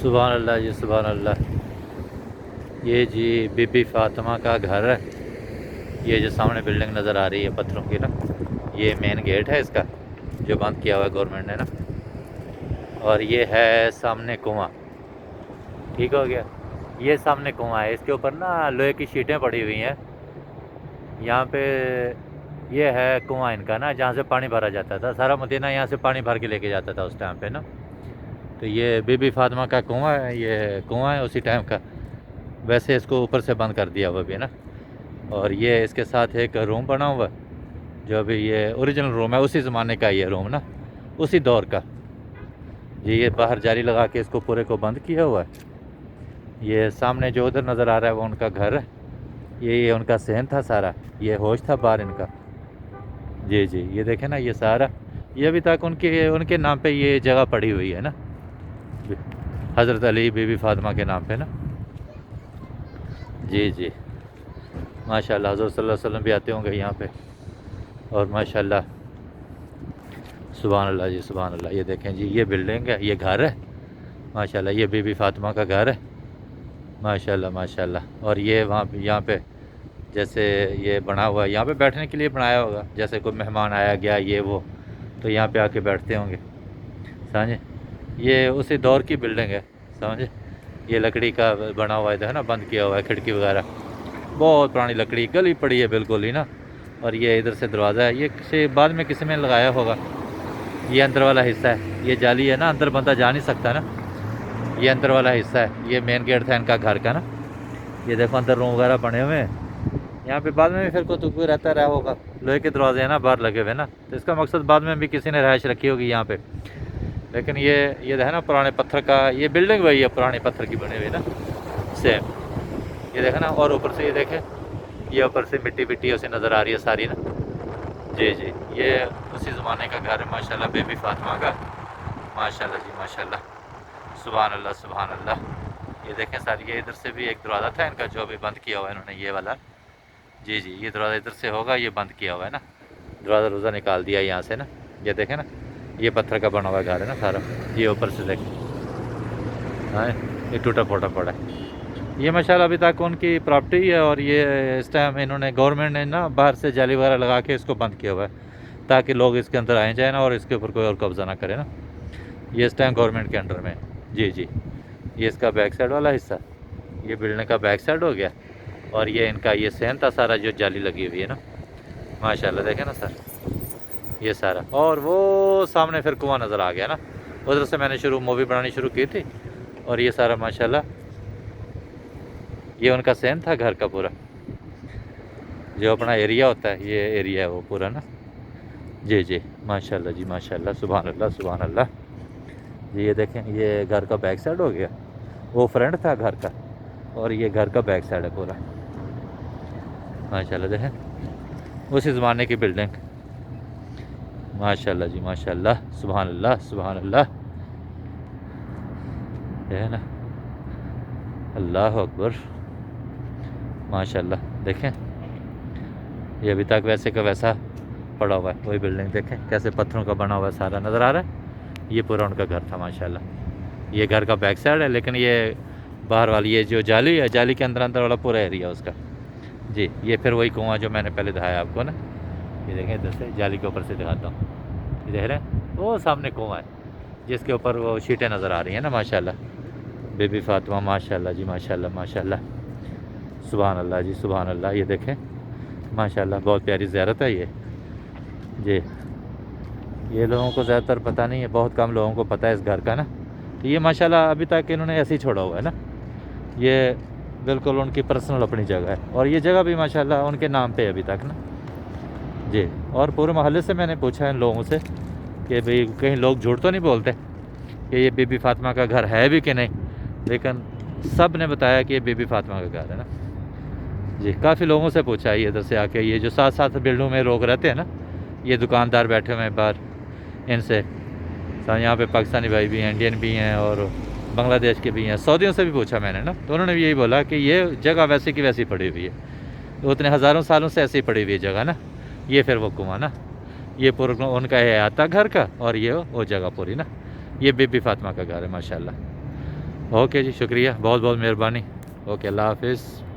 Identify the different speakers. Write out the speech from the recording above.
Speaker 1: سبحان اللہ جی، سبحان اللہ۔ یہ جی بی بی فاطمہ کا گھر ہے۔ یہ جو سامنے بلڈنگ نظر آ رہی ہے پتھروں کی نا، یہ مین گیٹ ہے اس کا جو بند کیا ہوا ہے گورنمنٹ نے نا، اور یہ ہے سامنے کنواں۔ ٹھیک ہو گیا، یہ سامنے کنواں ہے، اس کے اوپر نا لوہے کی شیٹیں پڑی ہوئی ہیں۔ یہاں پہ یہ ہے کنواں ان کا نا، جہاں سے پانی بھرا جاتا تھا، سارا مدینہ یہاں سے پانی بھر کے لے کے جاتا تھا اس ٹائم پہ نا۔ تو یہ بی بی فاطمہ کا کنواں ہے، یہ کنواں ہے اسی ٹائم کا، ویسے اس کو اوپر سے بند کر دیا ہوا بھی نا۔ اور یہ اس کے ساتھ ایک روم بنا ہوا جو ابھی یہ اوریجنل روم ہے، اسی زمانے کا یہ روم نا، اسی دور کا جی۔ یہ باہر جاری لگا کے اس کو پورے کو بند کیا ہوا ہے۔ یہ سامنے جو ادھر نظر آ رہا ہے وہ ان کا گھر ہے، یہ ان کا صحن تھا سارا، یہ ہوش تھا باہر ان کا جی جی۔ یہ دیکھیں نا، یہ سارا یہ ابھی تک ان کے نام پہ یہ جگہ پڑی ہوئی ہے نا، حضرت علی بی بی فاطمہ کے نام پہ نا جی جی۔ ماشاءاللہ حضرت صلی اللہ علیہ وسلم بھی آتے ہوں گے یہاں پہ، اور ماشاءاللہ سبحان اللہ جی، سبحان اللہ۔ یہ دیکھیں جی، یہ بلڈنگ ہے، یہ گھر ہے ماشاءاللہ، یہ بی بی فاطمہ کا گھر ہے ماشاءاللہ ماشاءاللہ۔ اور یہ وہاں پہ یہاں پہ جیسے یہ بنا ہوا ہے، یہاں پہ بیٹھنے کے لیے بنایا ہوگا، جیسے کوئی مہمان آیا گیا یہ وہ تو یہاں پہ آ کے بیٹھتے ہوں گے، سمجھے۔ یہ اسی دور کی بلڈنگ ہے، سمجھے۔ یہ لکڑی کا بنا ہوا ہے نا، بند کیا ہوا ہے کھڑکی وغیرہ، بہت پرانی لکڑی گلی پڑی ہے بالکل ہی نا۔ اور یہ ادھر سے دروازہ ہے، یہ بعد میں کسی نے لگایا ہوگا۔ یہ اندر والا حصہ ہے، یہ جالی ہے نا، اندر بندہ جا نہیں سکتا نا، یہ اندر والا حصہ ہے، یہ مین گیٹ تھا ان کا گھر کا نا۔ یہ دیکھو اندر روم وغیرہ بنے ہوئے ہیں، یہاں پہ بعد میں بھی پھر کوئی رہتا رہا ہوگا، لوہے کے دروازے ہیں نا باہر لگے ہوئے نا، تو اس کا مقصد بعد میں بھی کسی نے رہائش رکھی ہوگی یہاں پہ۔ لیکن یہ ہے نا پرانے پتھر کا، یہ بلڈنگ وہی ہے پرانے پتھر کی بنی ہوئی نا سیم۔ یہ دیکھیں نا، اور اوپر سے یہ دیکھیں، یہ اوپر سے مٹی مٹی اسے نظر آ رہی ہے ساری نا جی جی۔ یہ اسی زمانے کا گھر ہے ماشاءاللہ، بی بی فاطمہ کا ماشاءاللہ جی ماشاءاللہ، سبحان اللہ سبحان اللہ۔ یہ دیکھیں ساری، یہ ادھر سے بھی ایک دروازہ تھا ان کا جو ابھی بند کیا ہوا ہے انہوں نے، یہ والا جی جی۔ یہ دروازہ ادھر سے ہوگا، یہ بند کیا ہوا ہے نا، دروازہ روزہ نکال دیا یہاں سے نا۔ یہ دیکھیں نا، یہ پتھر کا بنا ہوا گھر ہے نا سارا، یہ اوپر سے دیکھیں ہاں، یہ ٹوٹا پھوٹا پڑا ہے۔ یہ ماشاءاللہ ابھی تک ان کی پراپرٹی ہے، اور یہ اس ٹائم انہوں نے گورنمنٹ نے نا باہر سے جالی وغیرہ لگا کے اس کو بند کیا ہوا ہے، تاکہ لوگ اس کے اندر آئیں جائیں نا، اور اس کے اوپر کوئی اور قبضہ نہ کرے نا۔ یہ اس ٹائم گورنمنٹ کے انڈر میں جی جی۔ یہ اس کا بیک سائڈ والا حصہ، یہ بلڈنگ کا بیک سائڈ ہو گیا، اور یہ ان کا یہ صحن تھا سارا جو جالی لگی ہوئی ہے نا ماشاءاللہ، دیکھیں نا سر یہ سارا۔ اور وہ سامنے پھر کنواں نظر آ گیا نا، ادھر سے میں نے مووی بنانی شروع کی تھی، اور یہ سارا ماشاءاللہ یہ ان کا صحن تھا گھر کا پورا، جو اپنا ایریا ہوتا ہے، یہ ایریا ہے وہ پورا نا جی جی ماشاءاللہ جی ماشاءاللہ، سبحان اللہ سبحان اللہ جی۔ یہ دیکھیں، یہ گھر کا بیک سائڈ ہو گیا، وہ فرنٹ تھا گھر کا، اور یہ گھر کا بیک سائڈ ہے پورا ماشاءاللہ، دیکھیں اسی زمانے کی بلڈنگ ماشاءاللہ جی ماشاءاللہ، سبحان اللہ سبحان اللہ، یہ ہے نا، اللہ اکبر ماشاءاللہ۔ دیکھیں یہ ابھی تک ویسے کا ویسا پڑا ہوا ہے، وہی بلڈنگ دیکھیں کیسے پتھروں کا بنا ہوا ہے، سارا نظر آ رہا ہے۔ یہ پورا ان کا گھر تھا ماشاءاللہ، یہ گھر کا بیک سائڈ ہے، لیکن یہ باہر والی یہ جو جالی ہے، جالی کے اندر والا پورا ایریا اس کا جی۔ یہ پھر وہی کنواں جو میں نے پہلے دکھایا آپ کو نا، یہ دیکھیں ادھر سے جالی کے اوپر سے دکھاتا ہوں، یہ دیکھ رہے ہیں وہ سامنے کنواں ہے جس کے اوپر وہ شیٹیں نظر آ رہی ہیں نا ماشاءاللہ، بی بی فاطمہ ماشاءاللہ جی ماشاءاللہ ماشاءاللہ، سبحان اللہ جی سبحان اللہ۔ یہ دیکھیں ماشاءاللہ، بہت پیاری زیارت ہے یہ جی۔ یہ لوگوں کو زیادہ تر پتہ نہیں ہے، بہت کم لوگوں کو پتہ ہے اس گھر کا نا، یہ ماشاءاللہ ابھی تک انہوں نے ایسے ہی چھوڑا ہوا ہے نا، یہ بالکل ان کی پرسنل اپنی جگہ ہے، اور یہ جگہ بھی ماشاءاللہ ان کے نام پہ ابھی تک نا جی۔ اور پورے محلے سے میں نے پوچھا ان لوگوں سے کہ بھئی کہیں لوگ جھوٹ تو نہیں بولتے کہ یہ بی بی فاطمہ کا گھر ہے بھی کہ نہیں، لیکن سب نے بتایا کہ یہ بی بی فاطمہ کا گھر ہے نا جی۔ کافی لوگوں سے پوچھا ہے ادھر سے آ کے، یہ جو ساتھ ساتھ بلڈنگ میں لوگ رہتے ہیں نا، یہ دکاندار بیٹھے ہوئے ہیں باہر، ان سے یہاں پہ پاکستانی بھائی بھی ہیں، انڈین بھی ہیں، اور بنگلہ دیش کے بھی ہیں، سعودیوں سے بھی پوچھا میں نے نا، تو انہوں نے بھی یہی بولا کہ یہ جگہ ویسی کی ویسی پڑی ہوئی ہے، اتنے ہزاروں سالوں سے ایسی پڑی ہوئی ہے جگہ نا۔ یہ پھر وہ کنواں نا، یہ پورا ان کا ہے آتا گھر کا، اور یہ وہ جگہ پوری نا، یہ بی بی فاطمہ کا گھر ہے ماشاءاللہ اوکے جی، شکریہ، بہت بہت مہربانی. اوکے، اللہ حافظ.